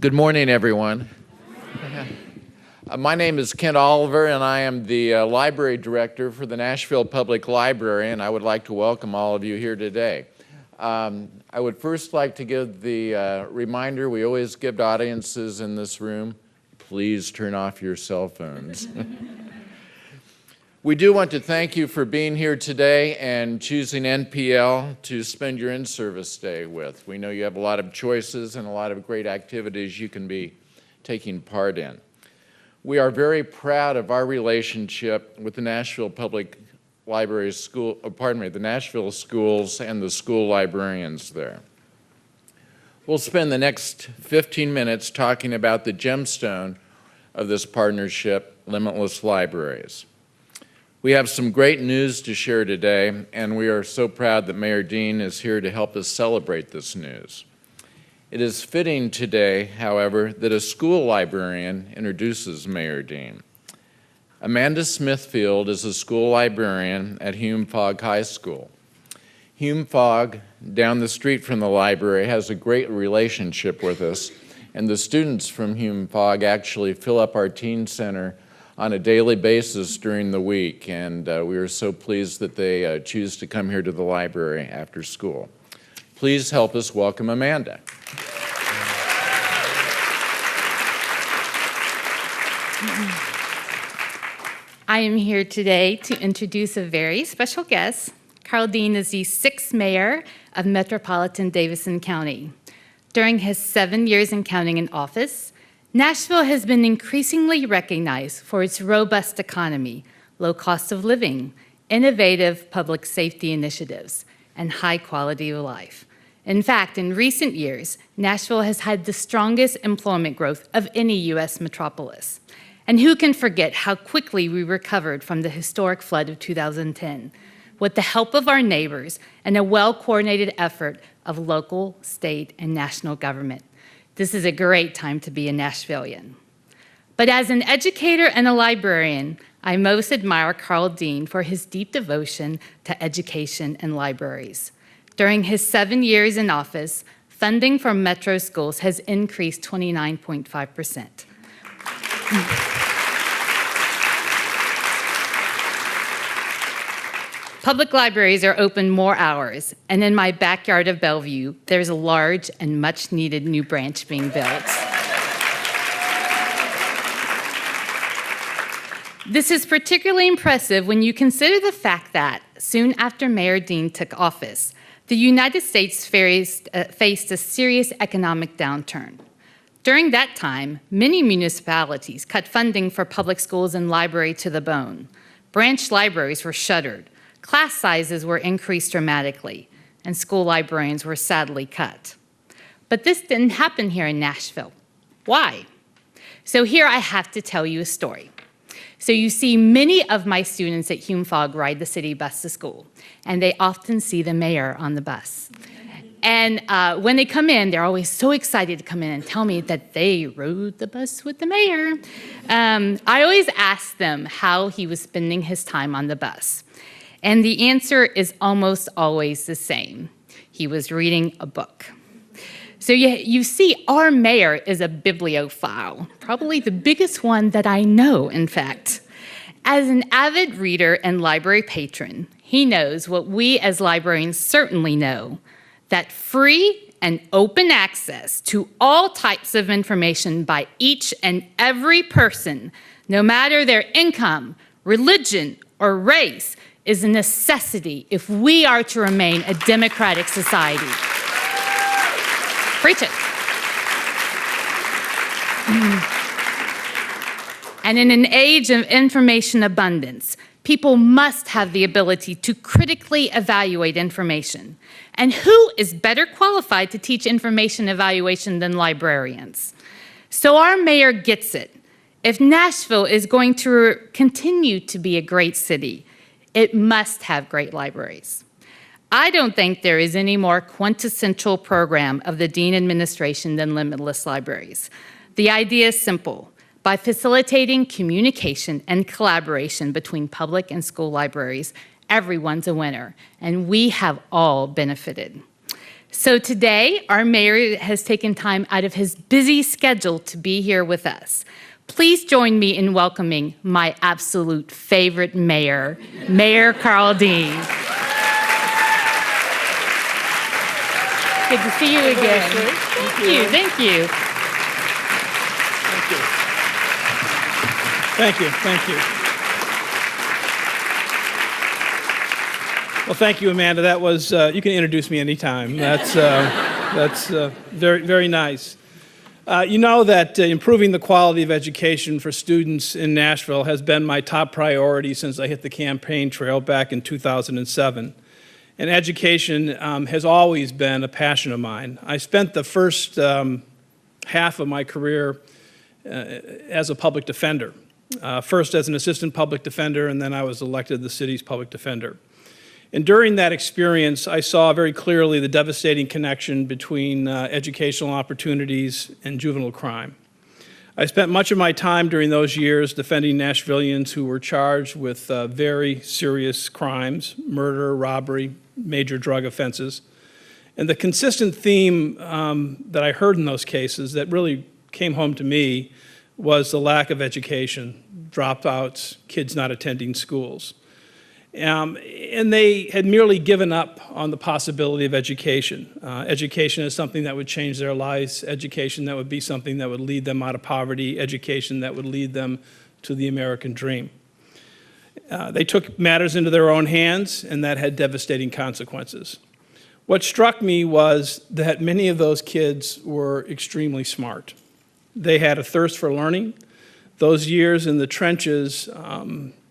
Good morning, everyone. My name is Kent Oliver, and I am the library director for the Nashville Public Library, and I would like to welcome all of you here today. I would first like to give the reminder we always give to audiences in this room: please turn off your cell phones. We do want to thank you for being here today and choosing NPL to spend your in-service day with. We know you have a lot of choices and a lot of great activities you can be taking part in. We are very proud of our relationship with the Nashville Public Library School, the Nashville schools and the school librarians there. We'll spend the next 15 minutes talking about the gemstone of this partnership, Limitless Libraries. We have some great news to share today, and we are so proud that Mayor Dean is here to help us celebrate this news. It is fitting today, however, that a school librarian introduces Mayor Dean. Amanda Smithfield is a school librarian at Hume-Fogg High School. Hume-Fogg, down the street from the library, has a great relationship with us, and the students from Hume-Fogg actually fill up our teen center on a daily basis during the week, and we are so pleased that they choose to come here to the library after school. Please help us welcome Amanda. I am here today to introduce a very special guest. Carl Dean is the 6th mayor of Metropolitan Davidson County. During his 7 years and counting in office, Nashville has been increasingly recognized for its robust economy, low cost of living, innovative public safety initiatives, and high quality of life. In fact, in recent years, Nashville has had the strongest employment growth of any U.S. metropolis. And who can forget how quickly we recovered from the historic flood of 2010, with the help of our neighbors and a well-coordinated effort of local, state, and national government. This is a great time to be a Nashvilleian. But as an educator and a librarian, I most admire Carl Dean for his deep devotion to education and libraries. During his 7 years in office, funding for Metro schools has increased 29.5%. Public libraries are open more hours, and in my backyard of Bellevue, there's a large and much-needed new branch being built. This is particularly impressive when you consider the fact that, soon after Mayor Dean took office, the United States faced a serious economic downturn. During that time, many municipalities cut funding for public schools and libraries to the bone. Branch libraries were shuttered. Class sizes were increased dramatically, and school librarians were sadly cut. But this didn't happen here in Nashville. Why? So here I have to tell you a story. So you see many of my students at Hume-Fogg ride the city bus to school, and they often see the mayor on the bus. And when they come in, they're always so excited to come in and tell me that they rode the bus with the mayor. I always ask them how he was spending his time on the bus. And the answer is almost always the same. He was reading a book. So you see, our mayor is a bibliophile, probably the biggest one that I know, in fact. As an avid reader and library patron, he knows what we as librarians certainly know, that free and open access to all types of information by each and every person, no matter their income, religion, or race, is a necessity if we are to remain a democratic society. Preach it. And in an age of information abundance, people must have the ability to critically evaluate information. And who is better qualified to teach information evaluation than librarians? So our mayor gets it. If Nashville is going to continue to be a great city, it must have great libraries. I don't think there is any more quintessential program of the Dean administration than Limitless Libraries. The idea is simple. By facilitating communication and collaboration between public and school libraries, everyone's a winner, and we have all benefited. So today, our mayor has taken time out of his busy schedule to be here with us. Please join me in welcoming my absolute favorite mayor, Mayor Carl Dean. Good to see you again. Thank you. Thank you. Well, thank you, Amanda. That was, you can introduce me anytime. That's very, very nice. You know that improving the quality of education for students in Nashville has been my top priority since I hit the campaign trail back in 2007. And education has always been a passion of mine. I spent the first half of my career as a public defender. First as an assistant public defender, and then I was elected the city's public defender. And during that experience, I saw very clearly the devastating connection between educational opportunities and juvenile crime. I spent much of my time during those years defending Nashvillians who were charged with very serious crimes, murder, robbery, major drug offenses. And the consistent theme that I heard in those cases that really came home to me was the lack of education, dropouts, kids not attending schools. And they had merely given up on the possibility of education. Education is something that would change their lives, education that would be something that would lead them out of poverty, education that would lead them to the American dream. They took matters into their own hands, and that had devastating consequences. What struck me was that many of those kids were extremely smart. They had a thirst for learning. Those years in the trenches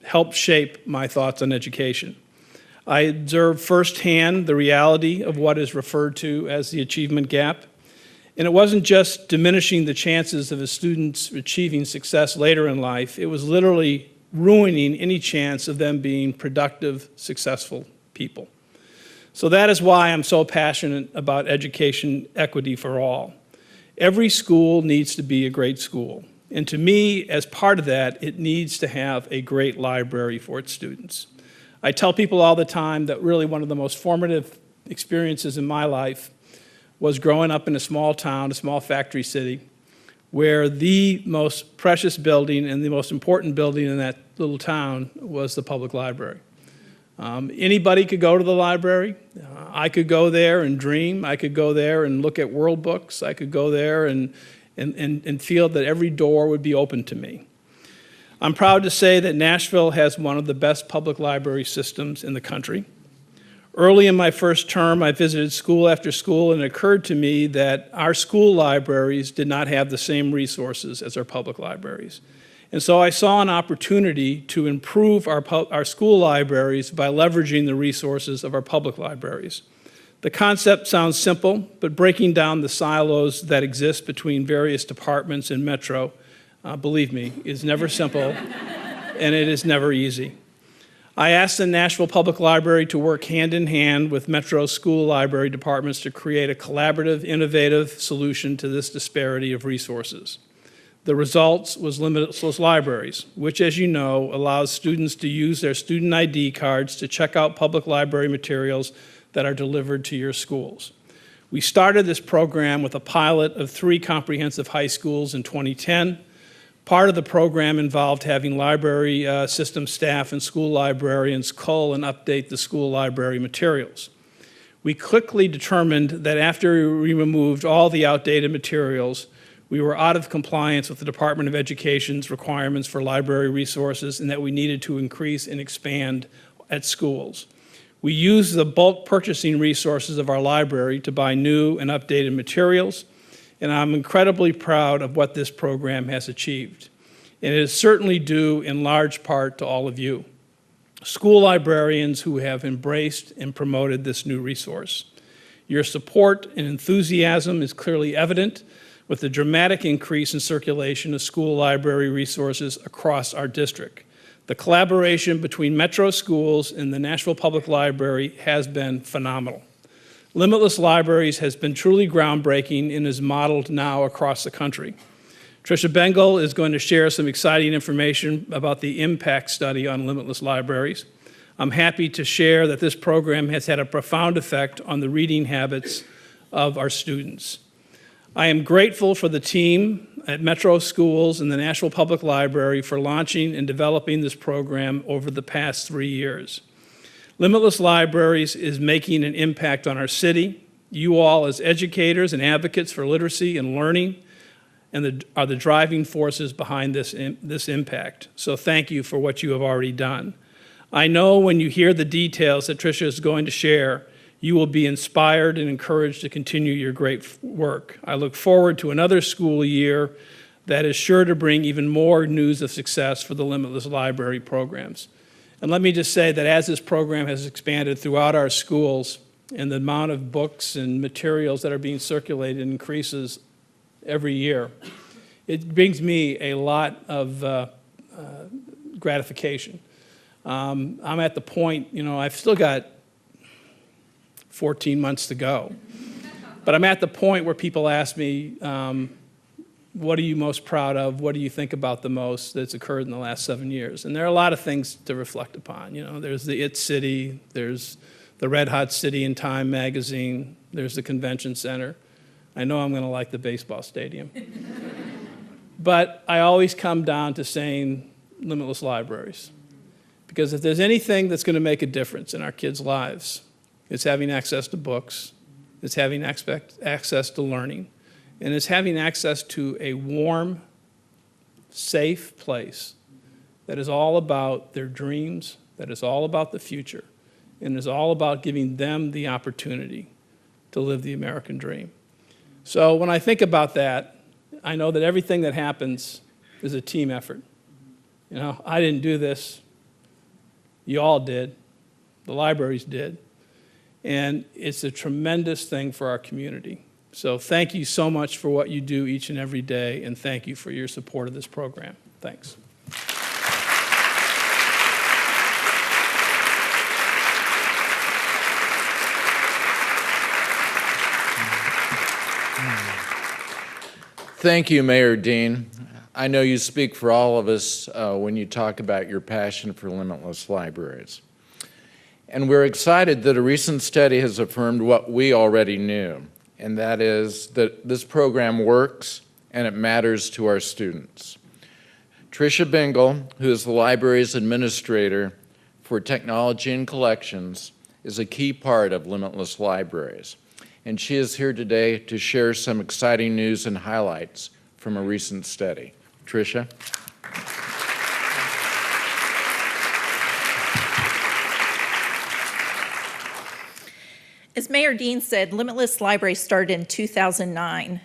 helped shape my thoughts on education. I observed firsthand the reality of what is referred to as the achievement gap. And it wasn't just diminishing the chances of a student's achieving success later in life, it was literally ruining any chance of them being productive, successful people. So that is why I'm so passionate about education equity for all. Every school needs to be a great school. And to me, as part of that, it needs to have a great library for its students. I tell people all the time that really one of the most formative experiences in my life was growing up in a small town, a small factory city, where the most precious building and the most important building in that little town was the public library. Anybody could go to the library. I could go there and dream. I could go there and look at world books. I could go there and feel that every door would be open to me. I'm proud to say that Nashville has one of the best public library systems in the country. Early in my first term, I visited school after school, and it occurred to me that our school libraries did not have the same resources as our public libraries. And so I saw an opportunity to improve our school libraries by leveraging the resources of our public libraries. The concept sounds simple, but breaking down the silos that exist between various departments in Metro, believe me, is never simple, and it is never easy. I asked the Nashville Public Library to work hand in hand with Metro school library departments to create a collaborative, innovative solution to this disparity of resources. The results was Limitless Libraries, which, as you know, allows students to use their student ID cards to check out public library materials that are delivered to your schools. We started this program with a pilot of 3 comprehensive high schools in 2010. Part of the program involved having library system staff and school librarians cull and update the school library materials. We quickly determined that after we removed all the outdated materials, we were out of compliance with the Department of Education's requirements for library resources and that we needed to increase and expand at schools. We used the bulk purchasing resources of our library to buy new and updated materials, and I'm incredibly proud of what this program has achieved. And it is certainly due in large part to all of you, school librarians who have embraced and promoted this new resource. Your support and enthusiasm is clearly evident with the dramatic increase in circulation of school library resources across our district. The collaboration between Metro schools and the Nashville Public Library has been phenomenal. Limitless Libraries has been truly groundbreaking and is modeled now across the country. Tricia Bengal is going to share some exciting information about the impact study on Limitless Libraries. I'm happy to share that this program has had a profound effect on the reading habits of our students. I am grateful for the team at Metro Schools and the Nashville Public Library for launching and developing this program over the past 3 years. Limitless Libraries is making an impact on our city. You all, as educators and advocates for literacy and learning, are the driving forces behind this impact. So thank you for what you have already done. I know when you hear the details that Tricia is going to share, you will be inspired and encouraged to continue your great work. I look forward to another school year that is sure to bring even more news of success for the Limitless Library programs. And let me just say that as this program has expanded throughout our schools and the amount of books and materials that are being circulated increases every year, it brings me a lot of gratification. I'm at the point, I've still got 14 months to go. But I'm at the point where people ask me, what are you most proud of? What do you think about the most that's occurred in the last 7 years? And there are a lot of things to reflect upon. There's the It City, there's the Red Hot City in Time magazine, there's the convention center. I know I'm going to like the baseball stadium. But I always come down to saying Limitless Libraries. Because if there's anything that's going to make a difference in our kids' lives, it's having access to books, it's having access to learning, and it's having access to a warm, safe place that is all about their dreams, that is all about the future, and is all about giving them the opportunity to live the American dream. So when I think about that, I know that everything that happens is a team effort. I didn't do this. You all did. The libraries did. And it's a tremendous thing for our community. So thank you so much for what you do each and every day, and thank you for your support of this program. Thanks. Thank you, Mayor Dean. I know you speak for all of us when you talk about your passion for Limitless Libraries. And we're excited that a recent study has affirmed what we already knew, and that is that this program works and it matters to our students. Tricia Bingle, who is the library's administrator for technology and collections, is a key part of Limitless Libraries. And she is here today to share some exciting news and highlights from a recent study. Tricia? As Mayor Dean said, Limitless Library started in 2009,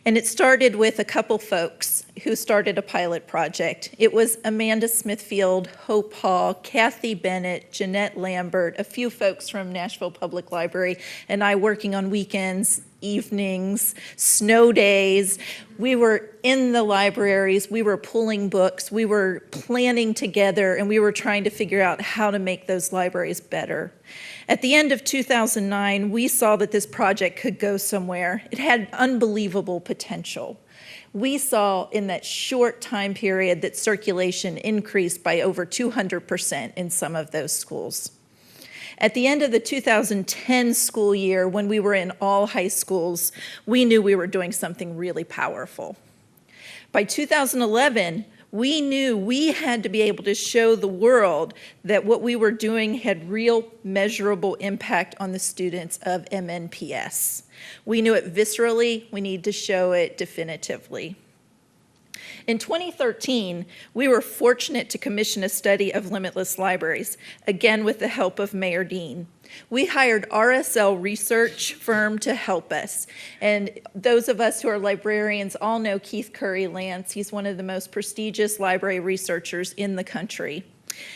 and it started with a couple folks who started a pilot project. It was Amanda Smithfield, Hope Hall, Kathy Bennett, Jeanette Lambert, a few folks from Nashville Public Library, and I working on weekends, evenings, snow days. We were in the libraries, we were pulling books, we were planning together, and we were trying to figure out how to make those libraries better. At the end of 2009, we saw that this project could go somewhere. It had unbelievable potential. We saw in that short time period that circulation increased by over 200% in some of those schools. At the end of the 2010 school year, when we were in all high schools, we knew we were doing something really powerful. By 2011, we knew we had to be able to show the world that what we were doing had real measurable impact on the students of MNPS. We knew it viscerally, we need to show it definitively. In 2013, we were fortunate to commission a study of Limitless Libraries, again with the help of Mayor Dean. We hired RSL Research firm to help us. And those of us who are librarians all know Keith Curry Lance. He's one of the most prestigious library researchers in the country.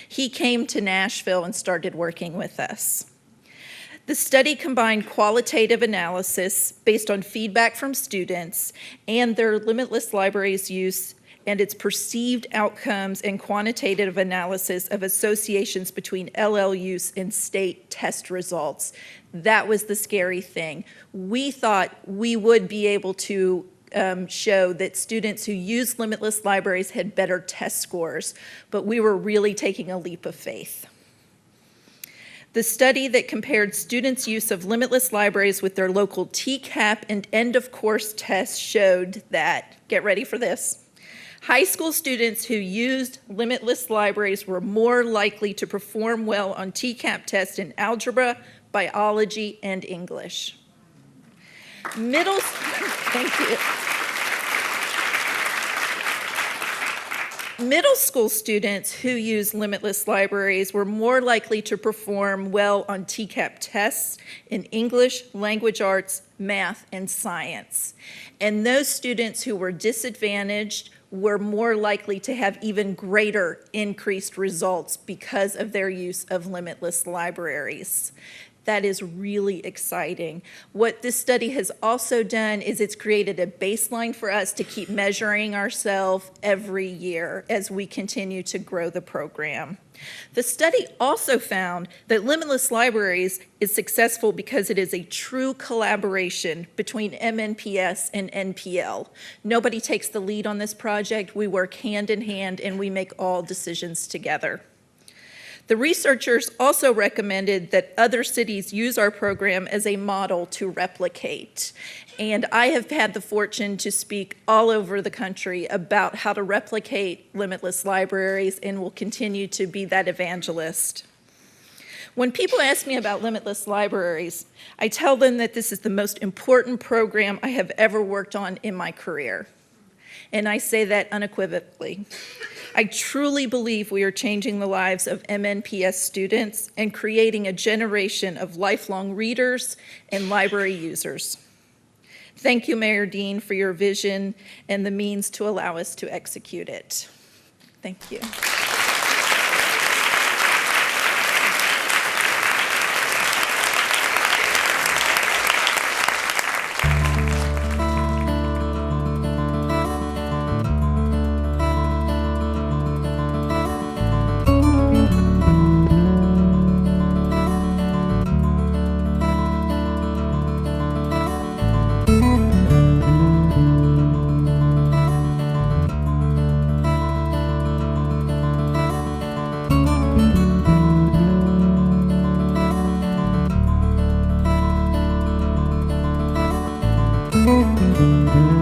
He came to Nashville and started working with us. The study combined qualitative analysis based on feedback from students and their Limitless Libraries use and its perceived outcomes and quantitative analysis of associations between LL use and state test results. That was the scary thing. We thought we would be able to show that students who use Limitless Libraries had better test scores, but we were really taking a leap of faith. The study that compared students' use of Limitless libraries with their local TCAP and end-of-course tests showed that, get ready for this, high school students who used Limitless libraries were more likely to perform well on TCAP tests in algebra, biology, and English. Thank you. Middle school students who use Limitless libraries were more likely to perform well on TCAP tests in English, language arts, math, and science. And those students who were disadvantaged were more likely to have even greater increased results because of their use of Limitless libraries. That is really exciting. What this study has also done is it's created a baseline for us to keep measuring ourselves every year as we continue to grow the program. The study also found that Limitless Libraries is successful because it is a true collaboration between MNPS and NPL. Nobody takes the lead on this project. We work hand in hand and we make all decisions together. The researchers also recommended that other cities use our program as a model to replicate. And I have had the fortune to speak all over the country about how to replicate Limitless libraries and will continue to be that evangelist. When people ask me about Limitless libraries, I tell them that this is the most important program I have ever worked on in my career. And I say that unequivocally. I truly believe we are changing the lives of MNPS students and creating a generation of lifelong readers and library users. Thank you, Mayor Dean, for your vision and the means to allow us to execute it. Thank you. Thank you.